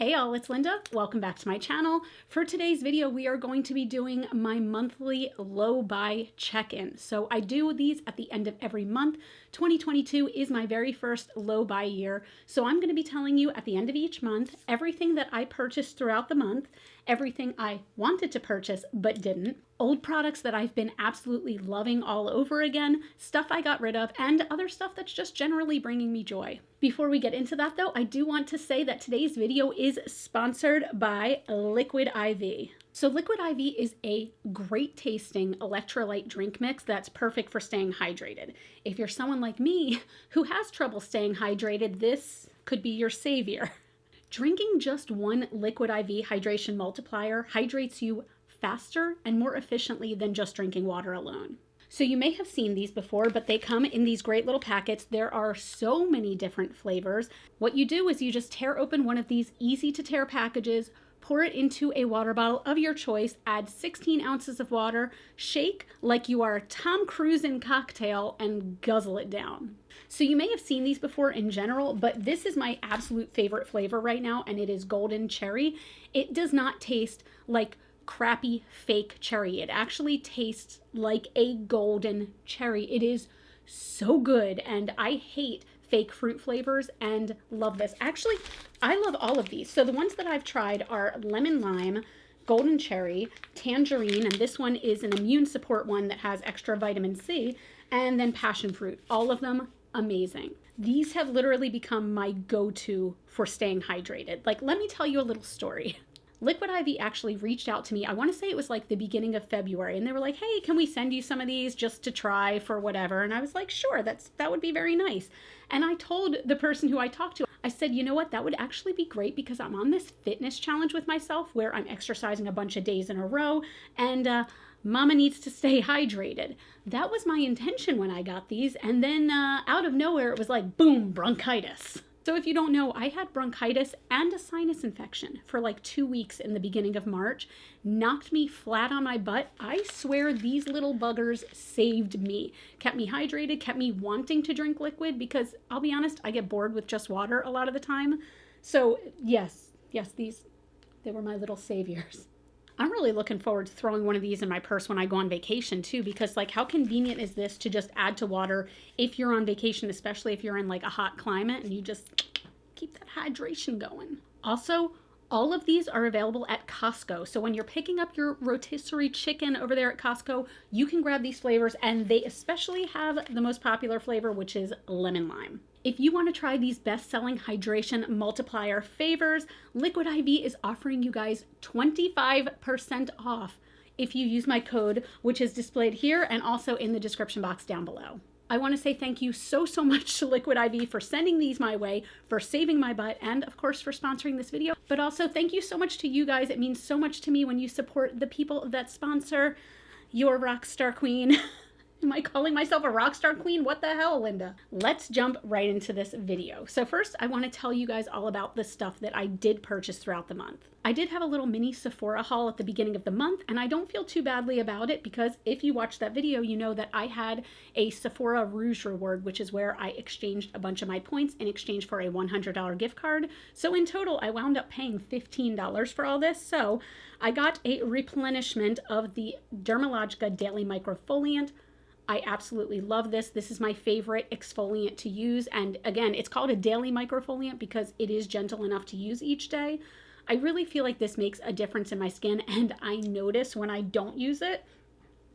Hey all, it's Linda. Welcome back to my channel. For today's video, we are going to be doing my monthly low buy check-in. So I do these at the end of every month. 2022 is my very first low buy year. So I'm going to be telling you at the end of each month, everything that I purchased throughout the month, everything I wanted to purchase but didn't, old products that I've been absolutely loving all over again, stuff I got rid of, and other stuff that's just generally bringing me joy. Before we get into that though, I do want to say that today's video is sponsored by Liquid IV. So Liquid IV is a great tasting electrolyte drink mix that's perfect for staying hydrated. If you're someone like me who has trouble staying hydrated, this could be your savior. Drinking just one Liquid IV hydration multiplier hydrates you faster and more efficiently than just drinking water alone. So you may have seen these before, but they come in these great little packets. There are so many different flavors. What you do is you just tear open one of these easy to tear packages, pour it into a water bottle of your choice, add 16 ounces of water, shake like you are Tom Cruise in Cocktail, and guzzle it down. So you may have seen these before in general, but this is my absolute favorite flavor right now, and it is golden cherry. It does not taste like crappy fake cherry. It actually tastes like a golden cherry. It is so good, and I hate fake fruit flavors and love this. Actually, I love all of these. So the ones that I've tried are lemon lime, golden cherry, tangerine, and this one is an immune support one that has extra vitamin C, and then passion fruit. All of them amazing. These have literally become my go-to for staying hydrated. Like, let me tell you a little story. Liquid IV actually reached out to me. I want to say it was like the beginning of February, and they were like, hey, can we send you some of these just to try for whatever? And I was like, sure, that would be very nice. And I told the person who I talked to, I said, you know what, that would actually be great because I'm on this fitness challenge with myself where I'm exercising a bunch of days in a row, and mama needs to stay hydrated. That was my intention when I got these, and then out of nowhere, it was like, boom, bronchitis. So if you don't know, I had bronchitis and a sinus infection for like 2 weeks in the beginning of March, knocked me flat on my butt. I swear these little buggers saved me, kept me hydrated, kept me wanting to drink liquid because I'll be honest, I get bored with just water a lot of the time. So yes, they were my little saviors. I'm really looking forward to throwing one of these in my purse when I go on vacation too, because like how convenient is this to just add to water if you're on vacation, especially if you're in like a hot climate and you just keep that hydration going. Also, all of these are available at Costco. So when you're picking up your rotisserie chicken over there at Costco, you can grab these flavors, and they especially have the most popular flavor, which is lemon lime. If you want to try these best-selling hydration multiplier favors, Liquid IV is offering you guys 25% off if you use my code, which is displayed here and also in the description box down below. I want to say thank you so much to Liquid IV for sending these my way, for saving my butt, and of course for sponsoring this video. But also thank you so much to you guys. It means so much to me when you support the people that sponsor your rockstar queen. Am I calling myself a rock star queen? What the hell, Linda? Let's jump right into this video. So first, I want to tell you guys all about the stuff that I did purchase throughout the month. I did have a little mini Sephora haul at the beginning of the month, and I don't feel too badly about it because if you watched that video, you know that I had a Sephora Rouge reward, which is where I exchanged a bunch of my points in exchange for a $100 gift card. So in total, I wound up paying $15 for all this. So I got a replenishment of the Dermalogica Daily Microfoliant. I absolutely love this. This is my favorite exfoliant to use. And again, it's called a daily microfoliant because it is gentle enough to use each day. I really feel like this makes a difference in my skin, and I notice when I don't use it.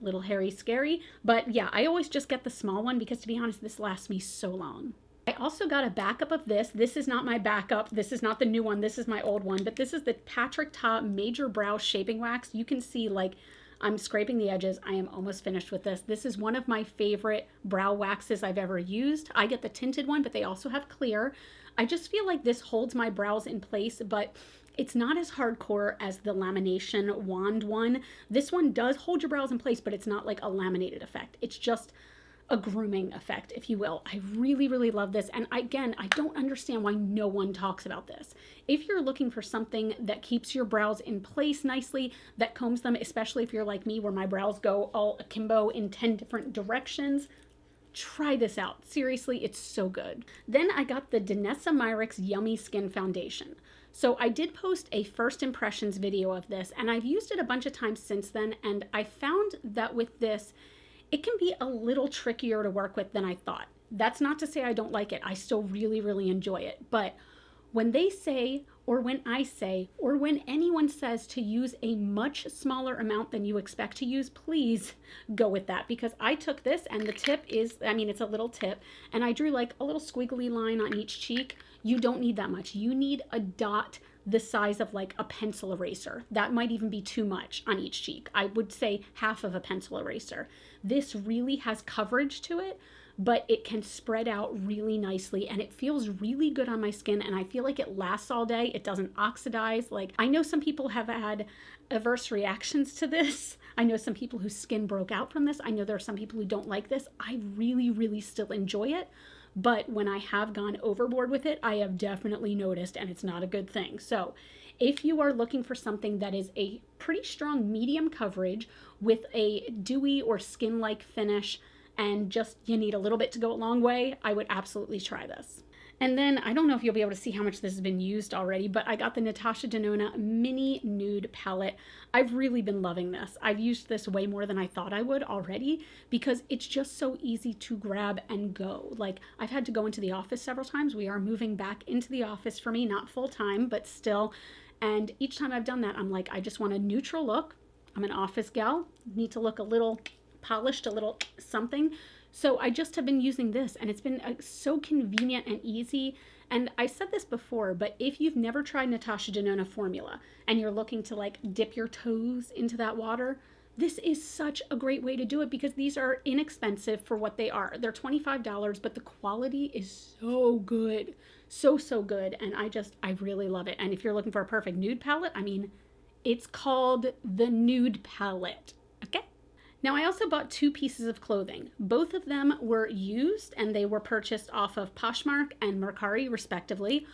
Little hairy scary. But yeah, I always just get the small one because to be honest, this lasts me so long. I also got a backup of this. This is not my backup. This is not the new one. This is my old one. But this is the Patrick Ta Major Brow Shaping Wax. You can see like I'm scraping the edges. I am almost finished with this. This is one of my favorite brow waxes I've ever used. I get the tinted one, but they also have clear. I just feel like this holds my brows in place, but it's not as hardcore as the lamination wand one. This one does hold your brows in place, but it's not like a laminated effect. It's just a grooming effect, if you will. I really love this. And again, I don't understand why no one talks about this. If you're looking for something that keeps your brows in place nicely, that combs them, especially if you're like me, where my brows go all akimbo in 10 different directions, try this out. Seriously, it's so good. Then I got the Danessa Myricks Yummy Skin Foundation. So I did post a first impressions video of this, and I've used it a bunch of times since then, and I found that with this, it can be a little trickier to work with than I thought. That's not to say I don't like it. I still really, really enjoy it. But when they say, or when I say, or when anyone says to use a much smaller amount than you expect to use, please go with that. Because I took this, and the tip is, I mean, it's a little tip, and I drew like a little squiggly line on each cheek. You don't need that much. You need a dot the size of like a pencil eraser. That might even be too much on each cheek. I would say half of a pencil eraser. This really has coverage to it, but it can spread out really nicely, and it feels really good on my skin, and I feel like it lasts all day. It doesn't oxidize. Like, I know some people have had adverse reactions to this. I know some people whose skin broke out from this. I know there are some people who don't like this. I really, really still enjoy it. But when I have gone overboard with it, I have definitely noticed, and it's not a good thing. So if you are looking for something that is a pretty strong medium coverage with a dewy or skin-like finish, and just you need a little bit to go a long way, I would absolutely try this. And then, I don't know if you'll be able to see how much this has been used already, but I got the Natasha Denona Mini Nude Palette. I've really been loving this. I've used this way more than I thought I would already because it's just so easy to grab and go. Like, I've had to go into the office several times. We are moving back into the office for me, not full time, but still. And each time I've done that, I'm like, I just want a neutral look. I'm an office gal, need to look a little polished, a little something. So I just have been using this, and it's been so convenient and easy. And I said this before, but if you've never tried Natasha Denona formula and you're looking to like dip your toes into that water, this is such a great way to do it because these are inexpensive for what they are. They're $25, but the quality is so good. So good. And I really love it. And if you're looking for a perfect nude palette, I mean, it's called the Nude Palette. Okay? Now, I also bought 2 pieces of clothing. Both of them were used, and they were purchased off of Poshmark and Mercari, respectively.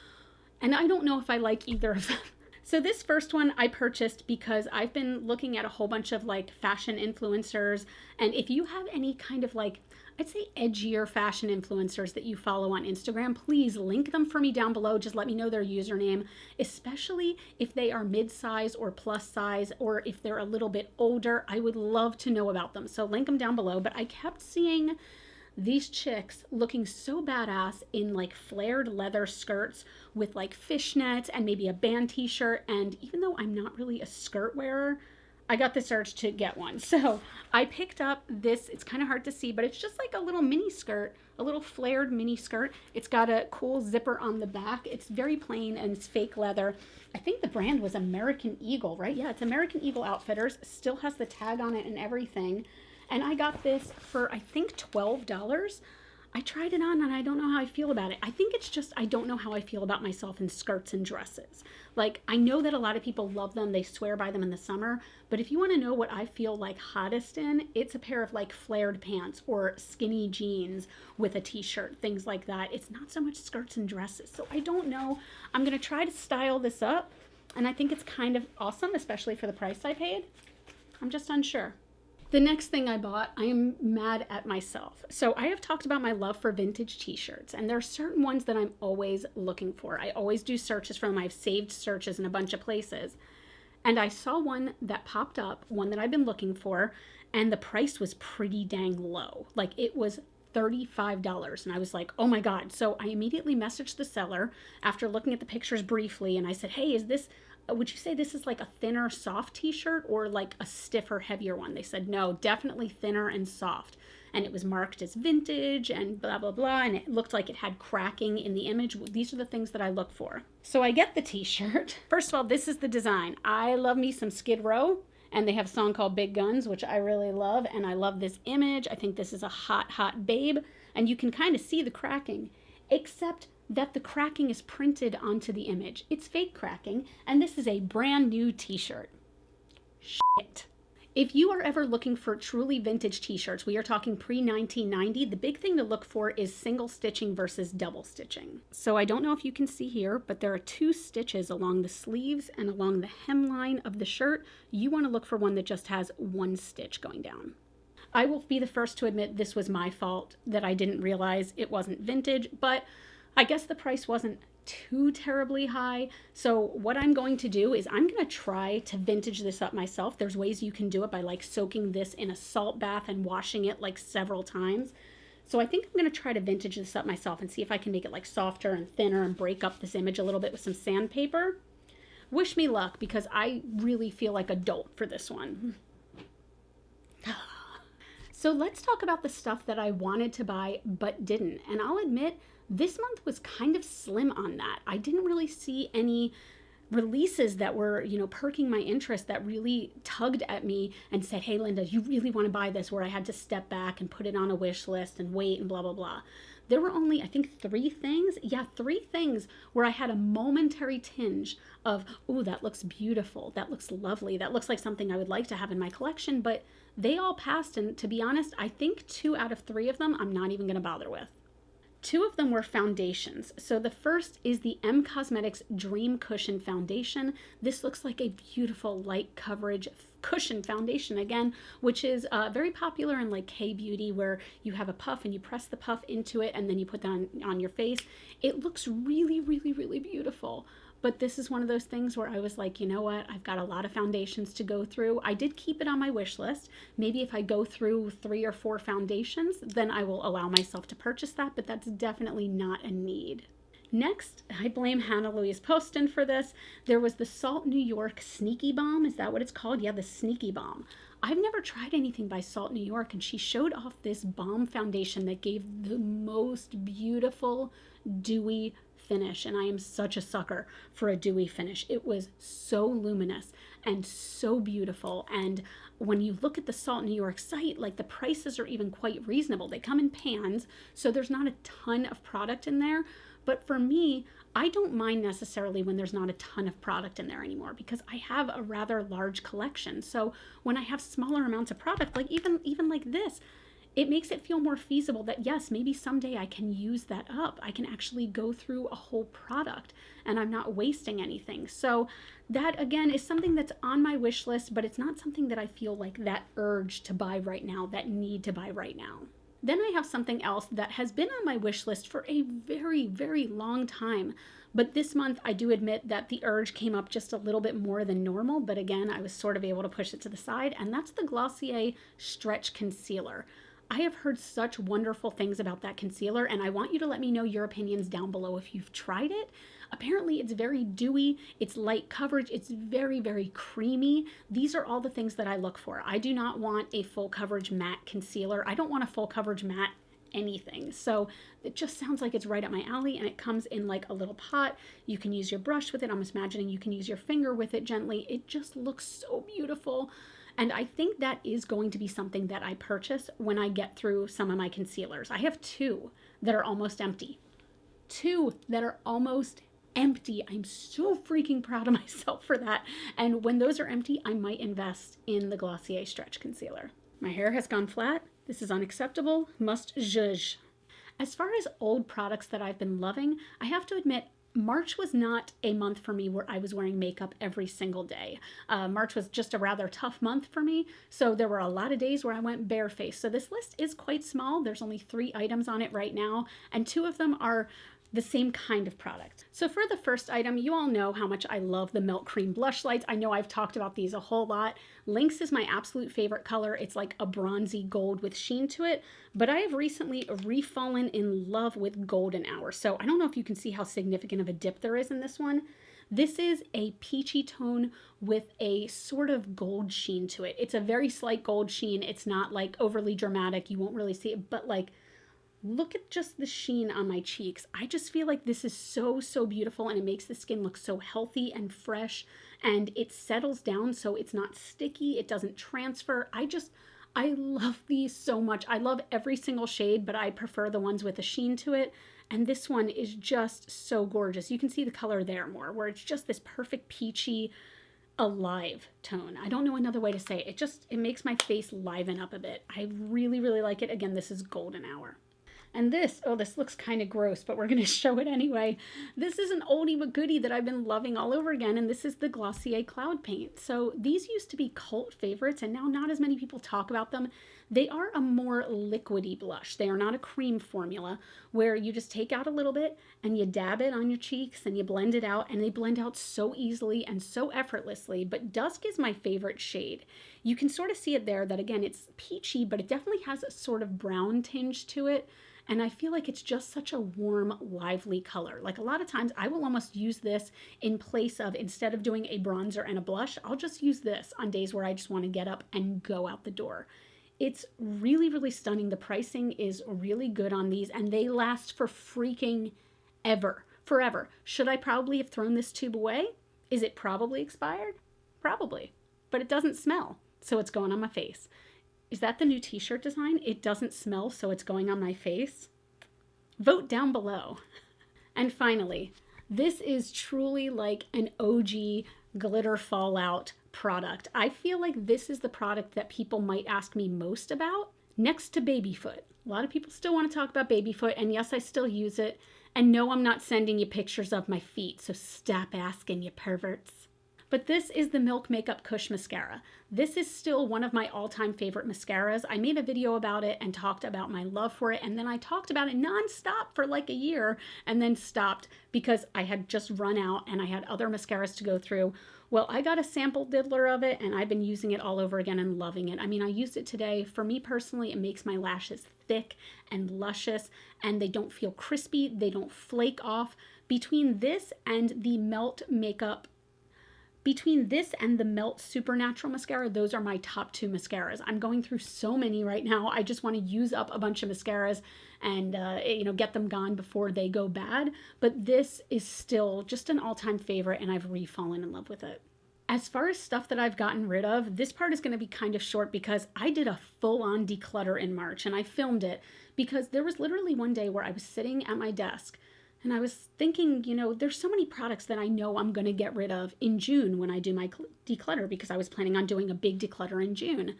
And I don't know if I like either of them. So this first one I purchased because I've been looking at a whole bunch of like fashion influencers. And if you have any kind of like, I'd say edgier fashion influencers that you follow on Instagram, please link them for me down below. Just let me know their username, especially if they are mid-size or plus size, or if they're a little bit older. I would love to know about them. So link them down below. But I kept seeing these chicks looking so badass in like flared leather skirts with like fishnets and maybe a band t-shirt. And even though I'm not really a skirt wearer, I got this urge to get one. So I picked up this, it's kind of hard to see, but it's just like a little mini skirt, a little flared mini skirt. It's got a cool zipper on the back. It's very plain and it's fake leather. I think the brand was American Eagle, right? Yeah, it's American Eagle Outfitters. Still has the tag on it and everything. And I got this for, I think, $12. I tried it on and I don't know how I feel about it. I think it's just, I don't know how I feel about myself in skirts and dresses. Like, I know that a lot of people love them. They swear by them in the summer. But if you want to know what I feel like hottest in, it's a pair of like flared pants or skinny jeans with a t-shirt, things like that. It's not so much skirts and dresses. So I don't know. I'm going to try to style this up. And I think it's kind of awesome, especially for the price I paid. I'm just unsure. The next thing I bought, I am mad at myself. So I have talked about my love for vintage t-shirts, and there are certain ones that I'm always looking for. I always do searches for them. I've saved searches in a bunch of places. And I saw one that popped up, one that I've been looking for, and the price was pretty dang low. Like, it was $35. And I was like, oh my God. So I immediately messaged the seller after looking at the pictures briefly, and I said, hey, would you say this is like a thinner, soft t-shirt or like a stiffer, heavier one? They said, no, definitely thinner and soft. And it was marked as vintage and blah, blah, blah. And it looked like it had cracking in the image. These are the things that I look for. So I get the t-shirt. First of all, this is the design. I love me some Skid Row. And they have a song called Big Guns, which I really love. And I love this image. I think this is a hot, hot babe. And you can kind of see the cracking, except that the cracking is printed onto the image. It's fake cracking, and this is a brand new t-shirt. Shit. If you are ever looking for truly vintage t-shirts, we are talking pre-1990, the big thing to look for is single stitching versus double stitching. So I don't know if you can see here, but there are 2 stitches along the sleeves and along the hemline of the shirt. You want to look for one that just has 1 stitch going down. I will be the first to admit this was my fault, that I didn't realize it wasn't vintage, but I guess the price wasn't too terribly high. So what I'm going to do is I'm going to try to vintage this up myself. There's ways you can do it by like soaking this in a salt bath and washing it like several times. So I think I'm going to try to vintage this up myself and see if I can make it like softer and thinner and break up this image a little bit with some sandpaper. Wish me luck, because I really feel like a dolt for this one. So let's talk about the stuff that I wanted to buy but didn't. And I'll admit, this month was kind of slim on that. I didn't really see any releases that were, perking my interest, that really tugged at me and said, hey, Linda, you really want to buy this, where I had to step back and put it on a wish list and wait and blah, blah, blah. There were only, I think, 3 things. Yeah, 3 things where I had a momentary tinge of, ooh, that looks beautiful. That looks lovely. That looks like something I would like to have in my collection. But they all passed. And to be honest, I think 2 out of 3 of them I'm not even going to bother with. 2 of them were foundations. So the first is the M Cosmetics Dream Cushion Foundation. This looks like a beautiful light coverage cushion foundation again, which is very popular in like K-beauty, where you have a puff and you press the puff into it and then you put that on your face. It looks really, really, really beautiful. But this is one of those things where I was like, you know what? I've got a lot of foundations to go through. I did keep it on my wish list. Maybe if I go through 3 or 4 foundations, then I will allow myself to purchase that, but that's definitely not a need. Next, I blame Hannah Louise Poston for this. There was the Salt New York Sneaky Balm. Is that what it's called? Yeah, the Sneaky Balm. I've never tried anything by Salt New York, and she showed off this balm foundation that gave the most beautiful, dewy finish, and I am such a sucker for a dewy finish. It was so luminous and so beautiful, and when you look at the Salt New York site, like the prices are even quite reasonable. They come in pans, so there's not a ton of product in there, but for me, I don't mind necessarily when there's not a ton of product in there anymore, because I have a rather large collection. So when I have smaller amounts of product, like even like this, it makes it feel more feasible that yes, maybe someday I can use that up. I can actually go through a whole product and I'm not wasting anything. So that again is something that's on my wish list, but it's not something that I feel like that urge to buy right now, that need to buy right now. Then I have something else that has been on my wish list for a very, very long time. But this month, I do admit that the urge came up just a little bit more than normal. But again, I was sort of able to push it to the side. And that's the Glossier Stretch Concealer. I have heard such wonderful things about that concealer, and I want you to let me know your opinions down below if you've tried it. Apparently it's very dewy, it's light coverage, it's very, very creamy. These are all the things that I look for. I do not want a full coverage matte concealer. I don't want a full coverage matte anything. So it just sounds like it's right up my alley, and it comes in like a little pot. You can use your brush with it. I'm imagining you can use your finger with it gently. It just looks so beautiful. And I think that is going to be something that I purchase when I get through some of my concealers. I have 2 that are almost empty. 2 that are almost empty. I'm so freaking proud of myself for that. And when those are empty, I might invest in the Glossier Stretch Concealer. My hair has gone flat. This is unacceptable. Must judge. As far as old products that I've been loving, I have to admit, March was not a month for me where I was wearing makeup every single day. March was just a rather tough month for me, so there were a lot of days where I went barefaced. So this list is quite small. There's only 3 items on it right now, and 2 of them are the same kind of product. So for the first item, you all know how much I love the Milk Cream Blush Lights. I know I've talked about these a whole lot. Lynx is my absolute favorite color. It's like a bronzy gold with sheen to it, but I have recently refallen in love with Golden Hour. So I don't know if you can see how significant of a dip there is in this one. This is a peachy tone with a sort of gold sheen to it. It's a very slight gold sheen. It's not like overly dramatic. You won't really see it, but like, look at just the sheen on my cheeks. I just feel like this is so, so beautiful, and it makes the skin look so healthy and fresh, and it settles down so it's not sticky. It doesn't transfer. I love these so much. I love every single shade, but I prefer the ones with a sheen to it. And this one is just so gorgeous. You can see the color there more, where it's just this perfect peachy, alive tone. I don't know another way to say it. It makes my face liven up a bit. I really, really like it. Again, this is Golden Hour. And this looks kind of gross, but we're going to show it anyway. This is an oldie but goodie that I've been loving all over again, and this is the Glossier Cloud Paint. So these used to be cult favorites, and now not as many people talk about them. They are a more liquidy blush. They are not a cream formula where you just take out a little bit and you dab it on your cheeks and you blend it out, and they blend out so easily and so effortlessly. But Dusk is my favorite shade. You can sort of see it there that, again, it's peachy, but it definitely has a sort of brown tinge to it. And I feel like it's just such a warm, lively color. Like, a lot of times I will almost use this in place of, instead of doing a bronzer and a blush, I'll just use this on days where I just want to get up and go out the door. It's really, really stunning. The pricing is really good on these, and they last for freaking forever. Should I probably have thrown this tube away? Is it probably expired? Probably, but it doesn't smell, so it's going on my face. Is that the new t-shirt design? It doesn't smell, so it's going on my face. Vote down below. And finally, this is truly like an OG GlitterFallout product. I feel like this is the product that people might ask me most about, next to Babyfoot. A lot of people still want to talk about Babyfoot, and yes, I still use it. And no, I'm not sending you pictures of my feet, so stop asking, you perverts. But this is the Milk Makeup Kush Mascara. This is still one of my all-time favorite mascaras. I made a video about it and talked about my love for it, and then I talked about it nonstop for like a year and then stopped because I had just run out and I had other mascaras to go through. Well, I got a sample diddler of it and I've been using it all over again and loving it. I mean, I used it today. For me personally, it makes my lashes thick and luscious, and they don't feel crispy. They don't flake off. Between this and the Melt Supernatural Mascara, those are my top two mascaras. I'm going through so many right now. I just want to use up a bunch of mascaras and get them gone before they go bad. But this is still just an all-time favorite, and I've re-fallen in love with it. As far as stuff that I've gotten rid of, this part is going to be kind of short because I did a full-on declutter in March, and I filmed it because there was literally one day where I was sitting at my desk and I was thinking, there's so many products that I know I'm going to get rid of in June when I do my declutter, because I was planning on doing a big declutter in June. And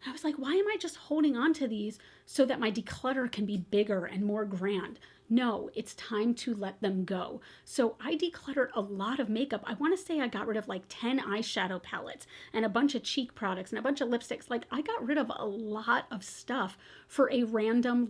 I was like, why am I just holding on to these so that my declutter can be bigger and more grand? No, it's time to let them go. So I decluttered a lot of makeup. I want to say I got rid of like 10 eyeshadow palettes and a bunch of cheek products and a bunch of lipsticks. Like, I got rid of a lot of stuff for a random,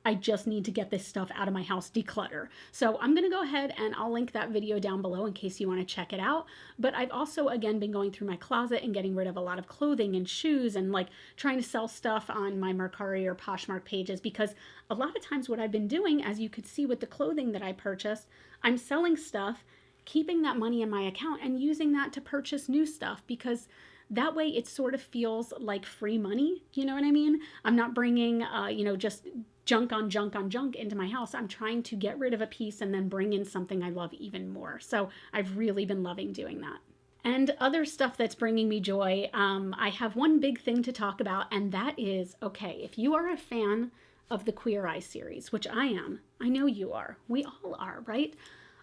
I just need to get this stuff out of my house declutter. So I'm going to go ahead and I'll link that video down below in case you want to check it out. But I've also, again, been going through my closet and getting rid of a lot of clothing and shoes and trying to sell stuff on my Mercari or Poshmark pages, because a lot of times what I've been doing, as you could see with the clothing that I purchased, I'm selling stuff, keeping that money in my account and using that to purchase new stuff, because that way it sort of feels like free money. You know what I mean? I'm not bringing, just junk on junk on junk into my house. I'm trying to get rid of a piece and then bring in something I love even more. So I've really been loving doing that. And other stuff that's bringing me joy, I have one big thing to talk about, and that is, okay, if you are a fan of the Queer Eye series, which I am, I know you are, we all are, right?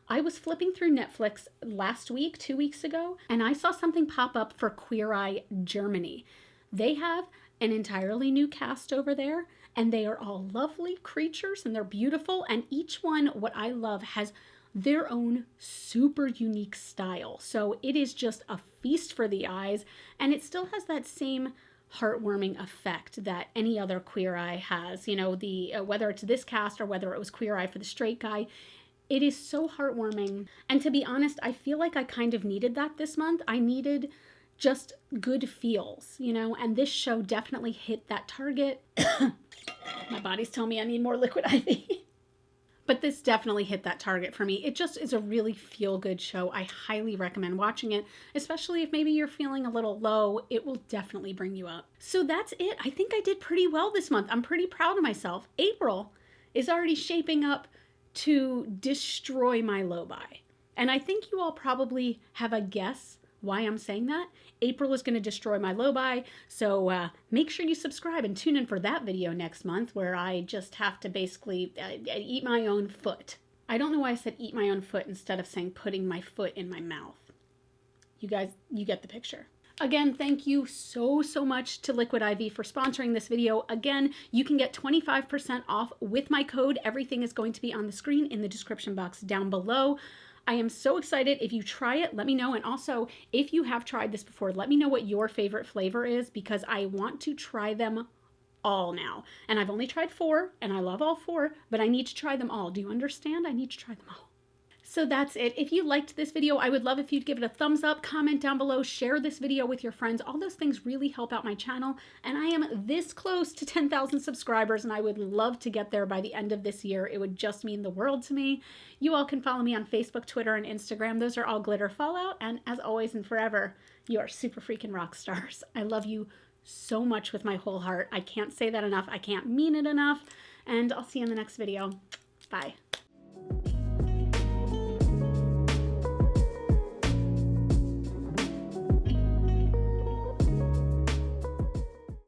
I was flipping through Netflix last week, 2 weeks ago, and I saw something pop up for Queer Eye Germany. They have an entirely new cast over there, and they are all lovely creatures, and they're beautiful, and each one, what I love, has their own super unique style. So it is just a feast for the eyes, and it still has that same heartwarming effect that any other Queer Eye has. Whether it's this cast or whether it was Queer Eye for the straight guy, it is so heartwarming. And to be honest, I feel like I kind of needed that this month. I needed just good feels, and this show definitely hit that target. My body's telling me I need more liquid IV. But this definitely hit that target for me. It just is a really feel-good show. I highly recommend watching it, especially if maybe you're feeling a little low. It will definitely bring you up. So that's it. I think I did pretty well this month. I'm pretty proud of myself. April is already shaping up to destroy my low buy. And I think you all probably have a guess why I'm saying that. April is going to destroy my low buy, so make sure you subscribe and tune in for that video next month, where I just have to basically eat my own foot. I don't know why I said eat my own foot instead of saying putting my foot in my mouth. You guys, you get the picture. Again, thank you so much to Liquid IV for sponsoring this video. Again, you can get 25% off with my code. Everything is going to be on the screen in the description box down below. I am so excited. If you try it, let me know. And also, if you have tried this before, let me know what your favorite flavor is, because I want to try them all now. And I've only tried 4, and I love all 4, but I need to try them all. Do you understand? I need to try them all. So that's it. If you liked this video, I would love if you'd give it a thumbs up, comment down below, share this video with your friends. All those things really help out my channel. And I am this close to 10,000 subscribers, and I would love to get there by the end of this year. It would just mean the world to me. You all can follow me on Facebook, Twitter, and Instagram. Those are all GlitterFallout. And as always and forever, you are super freaking rock stars. I love you so much with my whole heart. I can't say that enough. I can't mean it enough. And I'll see you in the next video. Bye.